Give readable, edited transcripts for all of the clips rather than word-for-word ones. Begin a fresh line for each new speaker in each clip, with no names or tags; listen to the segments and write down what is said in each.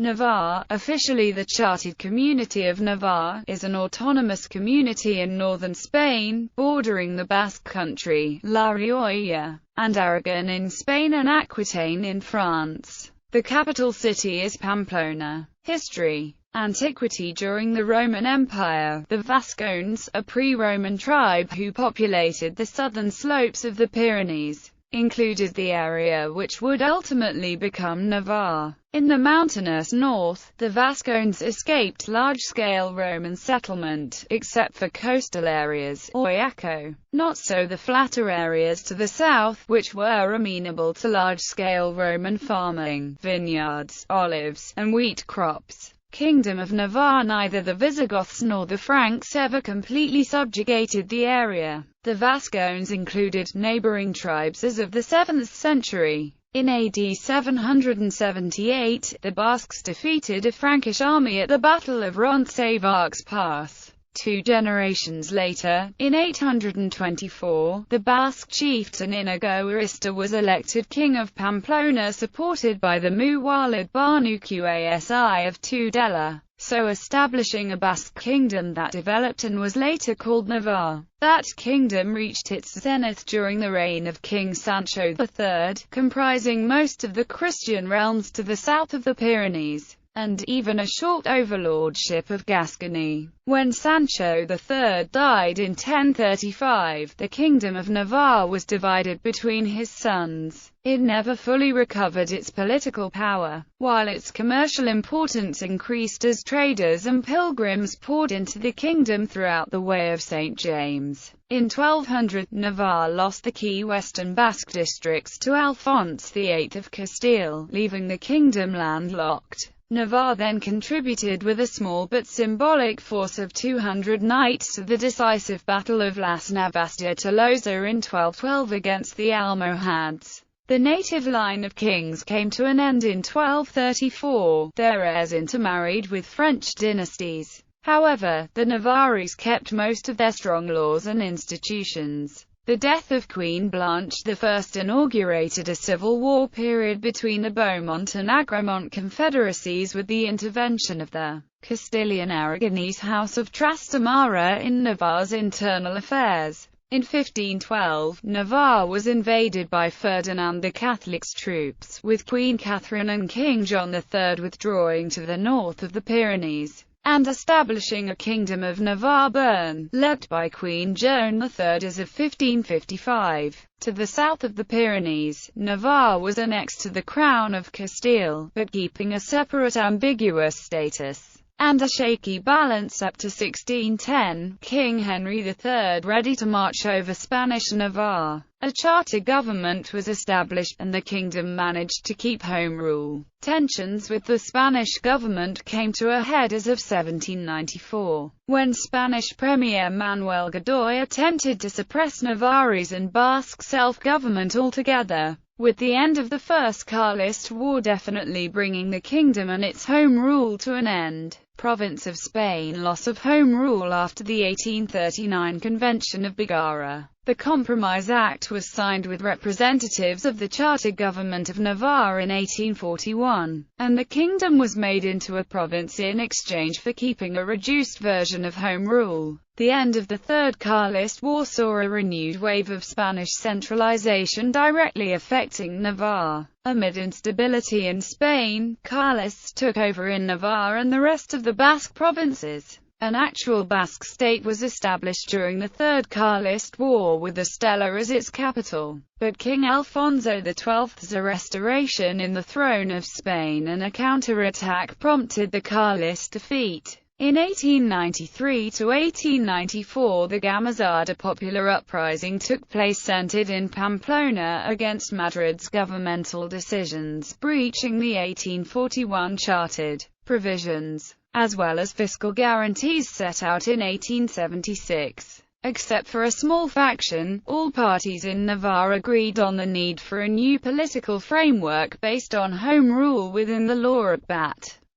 Navarre, officially the Chartered Community of Navarre, is an autonomous community in northern Spain, bordering the Basque Country, La Rioja, and Aragon in Spain and Aquitaine in France. The capital city is Pamplona. History. Antiquity. During the Roman Empire, the Vascones, a pre-Roman tribe who populated the southern slopes of the Pyrenees, included the area which would ultimately become Navarre. In the mountainous north, the Vascones escaped large-scale Roman settlement, except for coastal areas, or Iaco. Not so the flatter areas to the south, which were amenable to large-scale Roman farming, vineyards, olives, and wheat crops. Kingdom of Navarre. Neither the Visigoths nor the Franks ever completely subjugated the area. The Vascones included neighboring tribes as of the 7th century. In AD 778, the Basques defeated a Frankish army at the Battle of Roncesvalles Pass. 2 generations later, in 824, the Basque chieftain Inigo Arista was elected king of Pamplona, supported by the Muwalid Banu Qasi of Tudela, so establishing a Basque kingdom that developed and was later called Navarre. That kingdom reached its zenith during the reign of King Sancho III, comprising most of the Christian realms to the south of the Pyrenees, and even a short overlordship of Gascony. When Sancho III died in 1035, the Kingdom of Navarre was divided between his sons. It never fully recovered its political power, while its commercial importance increased as traders and pilgrims poured into the kingdom throughout the Way of St. James. In 1200, Navarre lost the key western Basque districts to Alphonse VIII of Castile, leaving the kingdom landlocked. Navarre then contributed with a small but symbolic force of 200 knights to the decisive Battle of Las Navas de Tolosa in 1212 against the Almohads. The native line of kings came to an end in 1234, their heirs intermarried with French dynasties. However, the Navarres kept most of their strong laws and institutions. The death of Queen Blanche I inaugurated a civil war period between the Beaumont and Agramont confederacies with the intervention of the Castilian-Aragonese House of Trastamara in Navarre's internal affairs. In 1512, Navarre was invaded by Ferdinand the Catholic's troops, with Queen Catherine and King John III withdrawing to the north of the Pyrenees and establishing a Kingdom of Navarre Bern, led by Queen Joan III as of 1555. To the south of the Pyrenees, Navarre was annexed to the Crown of Castile, but keeping a separate ambiguous status and a shaky balance up to 1610, King Henry III ready to march over Spanish Navarre. A charter government was established, and the kingdom managed to keep home rule. Tensions with the Spanish government came to a head as of 1794, when Spanish Premier Manuel Godoy attempted to suppress Navarrese and Basque self-government altogether, with the end of the First Carlist War definitely bringing the kingdom and its home rule to an end. Province of Spain. Loss of home rule after the 1839 Convention of Begara. The Compromise Act was signed with representatives of the Charter Government of Navarre in 1841, and the kingdom was made into a province in exchange for keeping a reduced version of home rule. The end of the Third Carlist War saw a renewed wave of Spanish centralization directly affecting Navarre. Amid instability in Spain, Carlists took over in Navarre and the rest of the Basque provinces. An actual Basque state was established during the Third Carlist War with Estella as its capital, but King Alfonso XII's restoration in the throne of Spain and a counterattack prompted the Carlist defeat. In 1893 to 1894, the Gamazada popular uprising took place, centered in Pamplona, against Madrid's governmental decisions, breaching the 1841 chartered provisions, as well as fiscal guarantees set out in 1876. Except for a small faction, all parties in Navarre agreed on the need for a new political framework based on home rule within the law of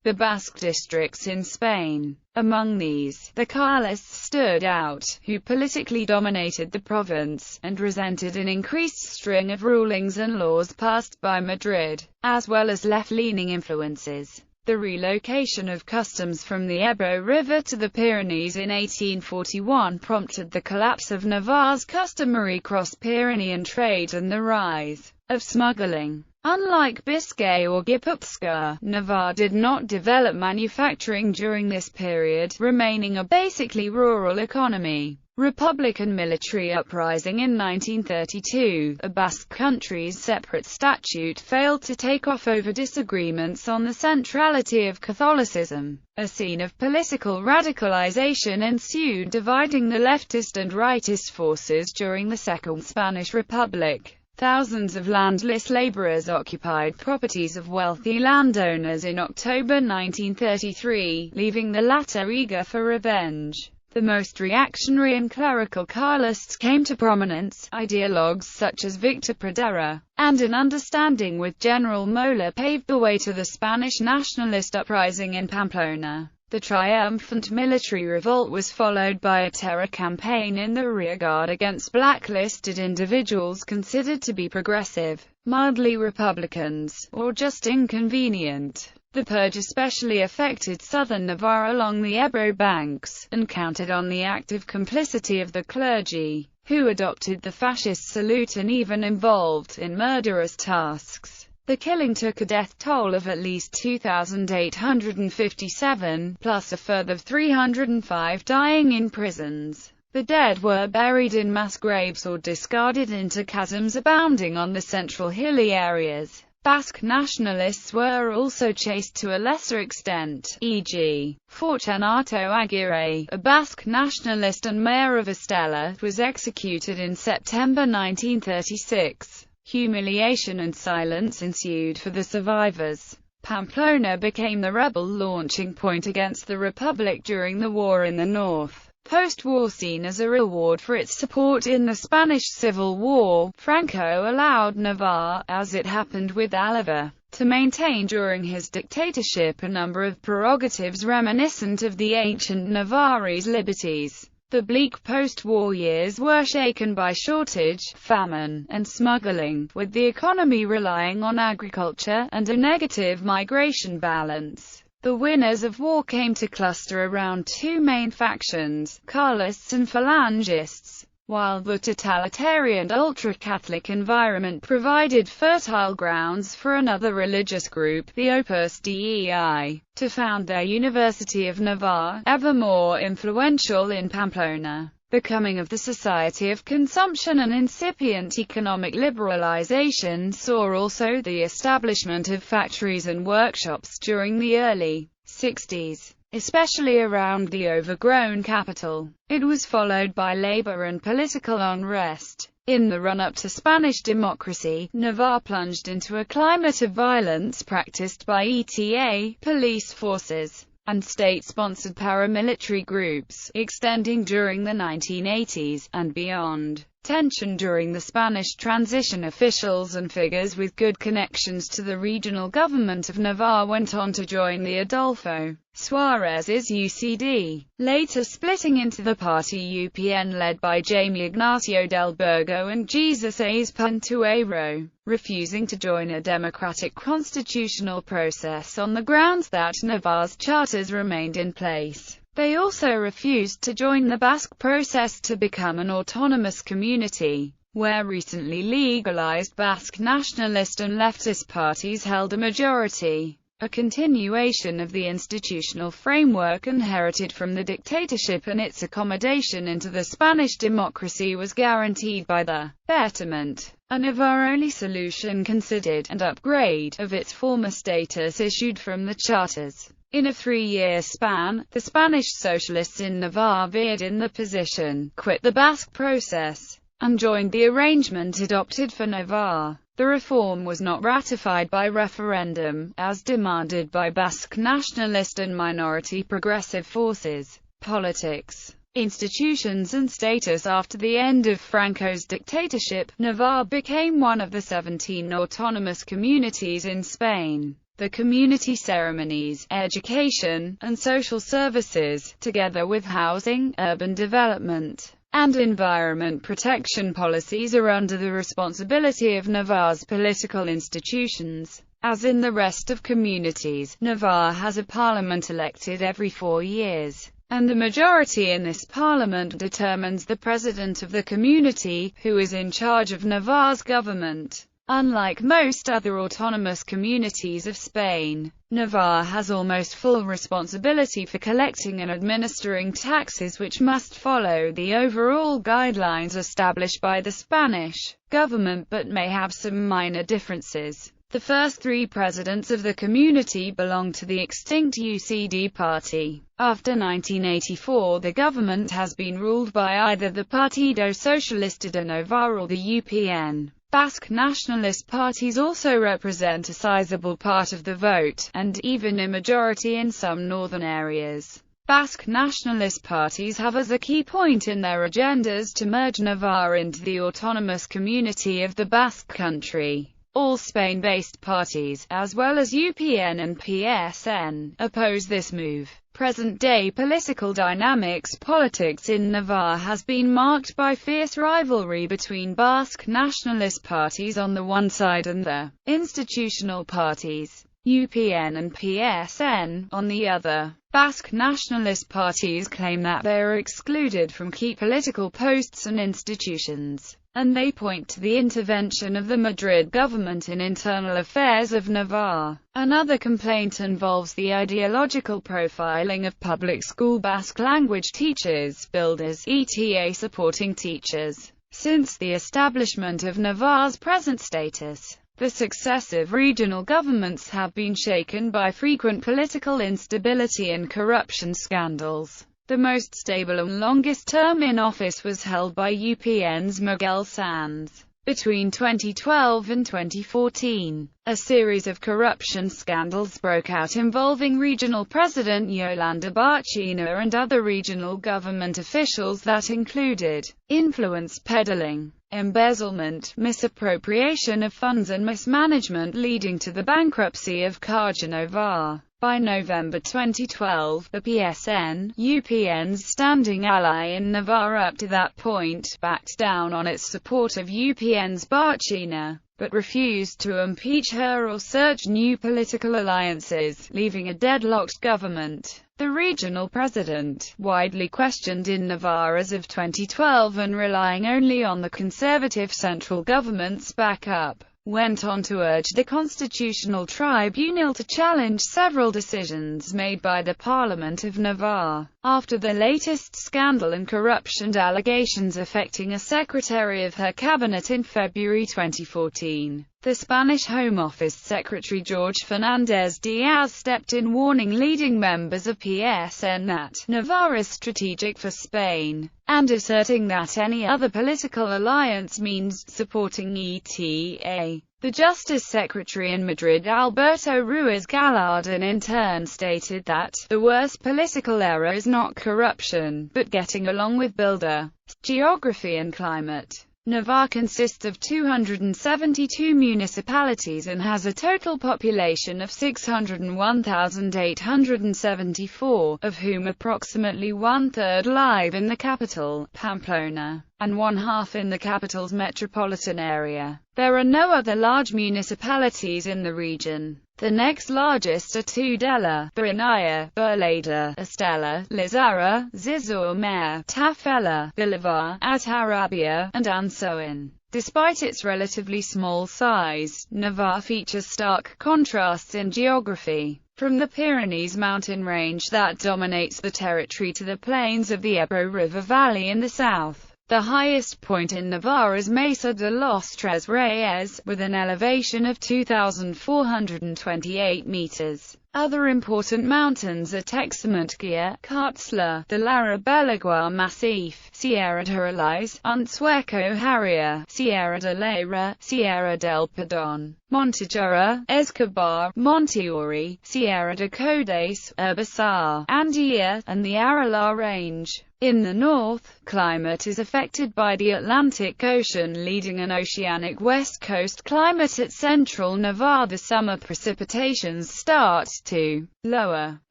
the Basque districts in Spain. Among these, the Carlists stood out, who politically dominated the province, and resented an increased string of rulings and laws passed by Madrid, as well as left-leaning influences. The relocation of customs from the Ebro River to the Pyrenees in 1841 prompted the collapse of Navarre's customary cross-Pyrenean trade and the rise of smuggling. Unlike Biscay or Guipuscoa, Navarre did not develop manufacturing during this period, remaining a basically rural economy. Republican military uprising in 1932, a Basque country's separate statute failed to take off over disagreements on the centrality of Catholicism. A scene of political radicalization ensued, dividing the leftist and rightist forces during the Second Spanish Republic. Thousands of landless laborers occupied properties of wealthy landowners in October 1933, leaving the latter eager for revenge. The most reactionary and clerical Carlists came to prominence. Ideologues such as Victor Pradera, and an understanding with General Mola paved the way to the Spanish nationalist uprising in Pamplona. The triumphant military revolt was followed by a terror campaign in the rearguard against blacklisted individuals considered to be progressive, mildly Republicans, or just inconvenient. The purge especially affected southern Navarre along the Ebro banks, and counted on the active complicity of the clergy, who adopted the fascist salute and even involved in murderous tasks. The killing took a death toll of at least 2,857, plus a further 305 dying in prisons. The dead were buried in mass graves or discarded into chasms abounding on the central hilly areas. Basque nationalists were also chased to a lesser extent, e.g., Fortunato Aguirre, a Basque nationalist and mayor of Estella, was executed in September 1936. Humiliation and silence ensued for the survivors. Pamplona became the rebel launching point against the Republic during the war in the north. Post-war seen as a reward for its support in the Spanish Civil War, Franco allowed Navarre, as it happened with Oliver, to maintain during his dictatorship a number of prerogatives reminiscent of the ancient Navarrese liberties. The bleak post-war years were shaken by shortage, famine, and smuggling, with the economy relying on agriculture, and a negative migration balance. The winners of war came to cluster around two main factions, Carlists and Phalangists, while the totalitarian ultra-Catholic environment provided fertile grounds for another religious group, the Opus Dei, to found their University of Navarre, ever more influential in Pamplona. The coming of the Society of Consumption and incipient economic liberalization saw also the establishment of factories and workshops during the early 60s, especially around the overgrown capital. It was followed by labor and political unrest. In the run-up to Spanish democracy, Navarre plunged into a climate of violence practiced by ETA, police forces, and state-sponsored paramilitary groups, extending during the 1980s, and beyond. Tension during the Spanish transition. Officials and figures with good connections to the regional government of Navarre went on to join the Adolfo Suárez's UCD, later splitting into the party UPN led by Jaime Ignacio del Burgo and Jesus A's Puntuero, refusing to join a democratic constitutional process on the grounds that Navarre's charters remained in place. They also refused to join the Basque process to become an autonomous community, where recently legalized Basque nationalist and leftist parties held a majority. A continuation of the institutional framework inherited from the dictatorship and its accommodation into the Spanish democracy was guaranteed by the betterment, a Navarre-only solution considered, and upgrade, of its former status issued from the charters. In a 3-year span, the Spanish socialists in Navarre veered in the position, quit the Basque process, and joined the arrangement adopted for Navarre. The reform was not ratified by referendum, as demanded by Basque nationalist and minority progressive forces. Politics, institutions and status. After the end of Franco's dictatorship, Navarre became one of the 17 autonomous communities in Spain. The community ceremonies, education, and social services, together with housing, urban development, and environment protection policies, are under the responsibility of Navarre's political institutions. As in the rest of communities, Navarre has a parliament elected every 4 years, and the majority in this parliament determines the president of the community, who is in charge of Navarre's government. Unlike most other autonomous communities of Spain, Navarre has almost full responsibility for collecting and administering taxes, which must follow the overall guidelines established by the Spanish government but may have some minor differences. The first 3 presidents of the community belong to the extinct UCD party. After 1984, the government has been ruled by either the Partido Socialista de Navarre or the UPN. Basque nationalist parties also represent a sizable part of the vote, and even a majority in some northern areas. Basque nationalist parties have as a key point in their agendas to merge Navarre into the autonomous community of the Basque Country. All Spain-based parties, as well as UPN and PSN, oppose this move. Present-day political dynamics. Politics in Navarre has been marked by fierce rivalry between Basque nationalist parties on the one side and the institutional parties, UPN and PSN, on the other. Basque nationalist parties claim that they are excluded from key political posts and institutions, and they point to the intervention of the Madrid government in internal affairs of Navarre. Another complaint involves the ideological profiling of public school Basque language teachers, builders, etc. supporting teachers. Since the establishment of Navarre's present status, the successive regional governments have been shaken by frequent political instability and corruption scandals. The most stable and longest term in office was held by UPN's Miguel Sanz. Between 2012 and 2014, a series of corruption scandals broke out involving regional president Yolanda Barcina and other regional government officials that included influence peddling, embezzlement, misappropriation of funds and mismanagement, leading to the bankruptcy of Caja Navarre. By November 2012, the PSN, UPN's standing ally in Navarre up to that point, backed down on its support of UPN's Barcina, but refused to impeach her or search new political alliances, leaving a deadlocked government. The regional president, widely questioned in Navarre as of 2012 and relying only on the conservative central government's backup, went on to urge the Constitutional Tribunal to challenge several decisions made by the Parliament of Navarre. After the latest scandal and corruption allegations affecting a secretary of her cabinet in February 2014, the Spanish Home Office Secretary Jorge Fernández Díaz stepped in, warning leading members of PSN that Navarre is strategic for Spain, and asserting that any other political alliance means supporting ETA. The Justice Secretary in Madrid, Alberto Ruiz Gallardón, in turn stated that the worst political error is not corruption, but getting along with builder. Geography and climate. Navarre consists of 272 municipalities and has a total population of 601,874, of whom approximately one-third live in the capital, Pamplona, and one-half in the capital's metropolitan area. There are no other large municipalities in the region. The next largest are Tudela, Baranaya, Berlada, Estella, Lizarra, Zizormare, Tafella, Bolivar, Atarrabia, and Ansoin. Despite its relatively small size, Navarre features stark contrasts in geography. From the Pyrenees mountain range that dominates the territory to the plains of the Ebro River Valley in the south. The highest point in Navarre is Mesa de los Tres Reyes, with an elevation of 2,428 meters. Other important mountains are Texamantguia, Cartzla, the Lara Belagua Massif, Sierra de Relais, Unsueco Harria, Sierra de Leyra, Sierra del Perdón, Montejurra, Escobar, Monteori, Sierra de Codes, Urbasar, Andía, and the Aralar Range. In the north, climate is affected by the Atlantic Ocean, leading an oceanic west coast climate. At central Navarre, the summer precipitations start to lower,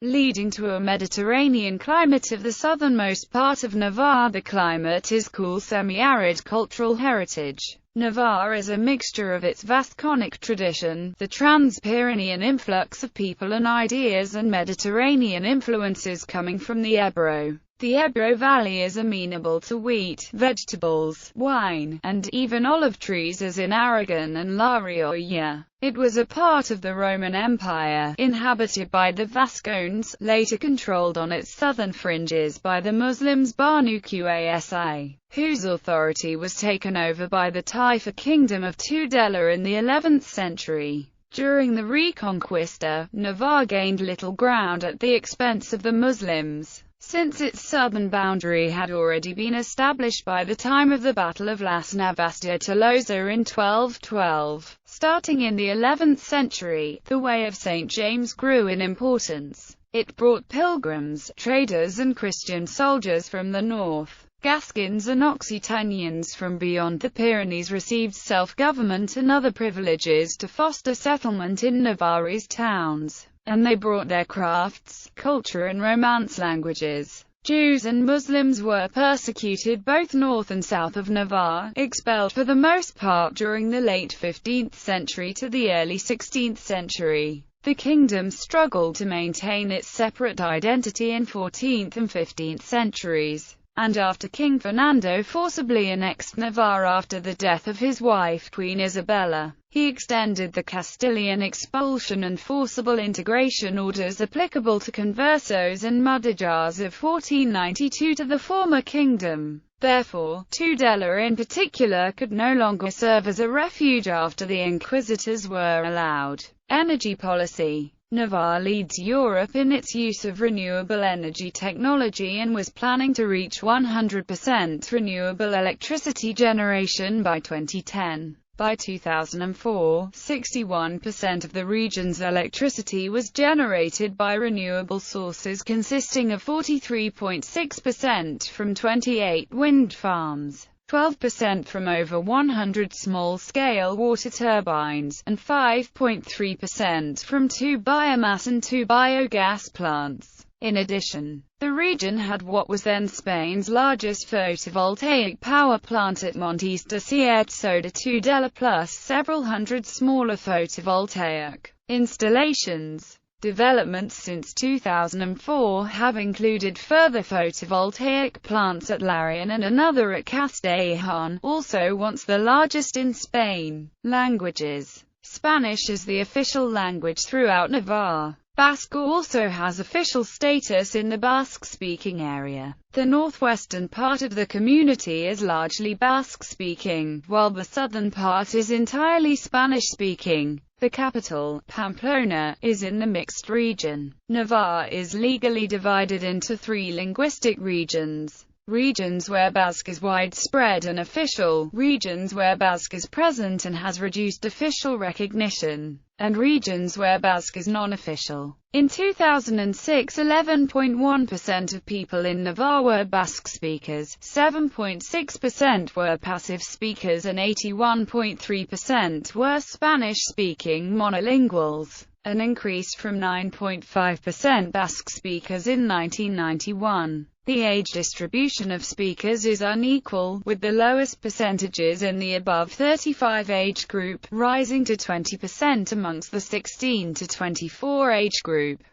leading to a Mediterranean climate. Of the southernmost part of Navarre, the climate is cool semi-arid. Cultural heritage. Navarre is a mixture of its Vasconic tradition, the Trans-Pyrenean influx of people and ideas, and Mediterranean influences coming from the Ebro. The Ebro Valley is amenable to wheat, vegetables, wine, and even olive trees as in Aragon and La Rioja. It was a part of the Roman Empire, inhabited by the Vascones, later controlled on its southern fringes by the Muslims Banu Qasi, whose authority was taken over by the Taifa kingdom of Tudela in the 11th century. During the Reconquista, Navarre gained little ground at the expense of the Muslims, since its southern boundary had already been established by the time of the Battle of Las Navas de Tolosa in 1212. Starting in the 11th century, the Way of St. James grew in importance. It brought pilgrims, traders and Christian soldiers from the north. Gascons and Occitanians from beyond the Pyrenees received self-government and other privileges to foster settlement in Navarre's towns, and they brought their crafts, culture and Romance languages. Jews and Muslims were persecuted both north and south of Navarre, expelled for the most part during the late 15th century to the early 16th century. The kingdom struggled to maintain its separate identity in 14th and 15th centuries, and after King Fernando forcibly annexed Navarre after the death of his wife Queen Isabella, he extended the Castilian expulsion and forcible integration orders applicable to conversos and mudéjars of 1492 to the former kingdom. Therefore, Tudela in particular could no longer serve as a refuge after the inquisitors were allowed. Energy policy. Navarre leads Europe in its use of renewable energy technology and was planning to reach 100% renewable electricity generation by 2010. By 2004, 61% of the region's electricity was generated by renewable sources, consisting of 43.6% from 28 wind farms, 12% from over 100 small-scale water turbines, and 5.3% from 2 biomass and 2 biogas plants. In addition, the region had what was then Spain's largest photovoltaic power plant at Montes de Cierzo de Tudela, plus several hundred smaller photovoltaic installations. Developments since 2004 have included further photovoltaic plants at Larion and another at Castellón, also once the largest in Spain. Languages. Spanish is the official language throughout Navarre. Basque also has official status in the Basque-speaking area. The northwestern part of the community is largely Basque-speaking, while the southern part is entirely Spanish-speaking. The capital, Pamplona, is in the mixed region. Navarre is legally divided into 3 linguistic regions. Regions where Basque is widespread and official, regions where Basque is present and has reduced official recognition, and regions where Basque is non-official. In 2006, 11.1% of people in Navarre were Basque speakers, 7.6% were passive speakers and 81.3% were Spanish-speaking monolinguals, an increase from 9.5% Basque speakers in 1991. The age distribution of speakers is unequal, with the lowest percentages in the above 35 age group, rising to 20% amongst the 16 to 24 age group.